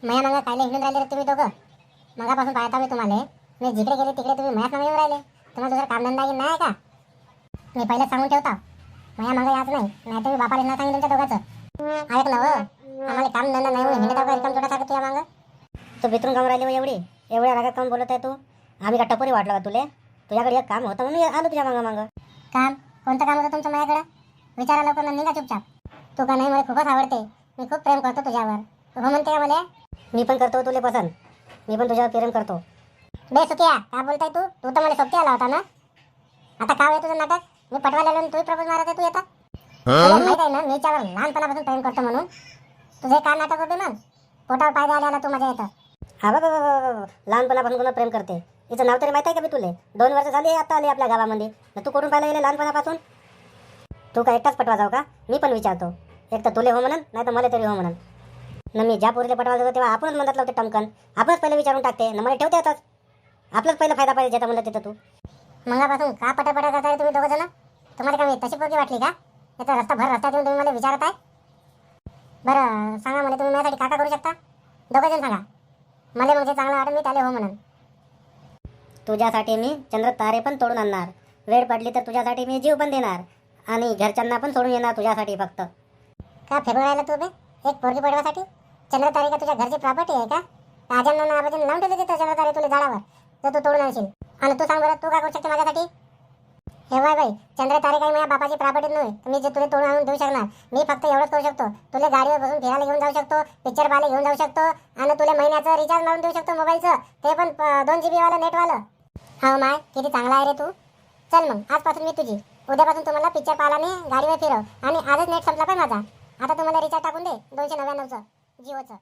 माया मागं कायले हिंडून राहिले रे तुम्ही दोघं? मगापासून पाहता मी तुम्हाला. मी जिकडे गेले तिकडे तुम्ही मायाच मागे येऊन राहिले. तुम्हाला दुसरं कामधंदा की नाही का? मी पहिलेच सांगून ठेवता, माया मागं याच नाही, नाही तर मी बापाला ना सांगेन तुमच्या दोघांचं. ऐक ना आम्हाला कामधंदा नाही म्हणून हिंडत रिकाम छोटासारखं तुझ्या मागं. तू बितरून काऊन राहिली एवढी एवढ्या रागात काऊन बोलत आहे तू? आम्ही का टपोरी वाटलो का तुले? तुझ्याकडे एक काम होतं म्हणून आलो तुझ्या मागं. काम? कोणतं काम होतं तुमचं माझ्याकडे? विचारा लवकर ना, निघा चुपचाप. तू का नाही, मला खूपच आवडते, मी खूप प्रेम करतो तुझ्यावर. तू हो म्हणते का मला? मी पण करतो तुले पसंत, मी पण तुझ्यावर प्रेम करतो. बे सुकिया, काय बोलताय तू? तू तर मला सोबती आला होता ना. आता काय आहे तुझं नाटक? मी पटवायला आलो तू प्रपोज मारत आहे. तू येता तुला माहित आहे ना मी त्यावर लहानपणापासून प्रेम करतो म्हणून. तुझे काय नाटक होते मग? पोटावर पाय द्यायला तू माझ्या येतं. हा बाबा लहानपणापासून कोणा प्रेम करते? हिचं नाव तरी माहिती आहे का मी तुले? 2 वर्ष झाली आता आली आपल्या गावामध्ये. तू करून पाहिलं गेले लहानपणापासून? तू काय एकटाच पटवा जाऊ का? मी पण विचारतो. एक तर तुले हो म्हणन, नाही तर मला तरी हो म्हणन. ना मी ज्या पोरीला पटवायला जातो तेव्हा आपणच म्हणत लावते टमकन. आपणच पहिले विचारून टाकते ना, मला ठेवते येतच. आपलाच पहिला फायदा पाहिजे ज्याचा म्हणलं तिथं तू. मगापासून का पटापटा करताय तुम्ही दोघं जण? तुम्हाला काय तशी पोरगी वाटली का? याचा रस्ता भर रस्त्यात येऊन तुम्ही मला विचारत आहे? बरं सांगा मला, तुम्ही माझ्यासाठी काय करू शकता? दोघं जण सांगा. मला म्हणजे चांगलं वाटेल, मी त्याला हो म्हणून. तुझ्यासाठी मी चंद्र तारे पण तोडून आणणार. वेळ पडली तर तुझ्यासाठी मी जीव पण देणार. आणि घरच्यांना पण सोडून येणार तुझ्यासाठी फक्त. का फिरून राहिला तू बे? एक पोरगी पडवासाठी चंद्र तारे का तुझ्या घरची प्रॉपर्टी आहे का? आजांना आबाजींना लावून ठेवले तिथं चंद्र तारे तुला झाडावर, तर तू तोडून आणशील. आणि तू सांग बरं, तू काय करू शकते माझ्यासाठी? हे बाई चंद्र तारे काही माझ्या बापाची प्रॉपर्टी नाही, मी जे तुला तोडून आणून देऊ शकणार. मी फक्त एवढंच करू शकतो, तुला गाडीवर बसून फिरायला घेऊन जाऊ शकतो, पिक्चर पाहायला घेऊन जाऊ शकतो, आणि तुला महिन्याचं रिचार्ज मारून देऊ शकतो मोबाईलचं, ते पण 2 GB वालं नेटवालं. हो माय, किती चांगला आहे रे तू. चल मग आजपासून मी तुझी. उद्यापासून तुम्हाला पिक्चर पाहायला नाही, गाडीवर फिरव. आणि आजच नेट संपला पण माझा. आता तुम्हाला रिचार्ज टाकून दे 299चं जिओचं.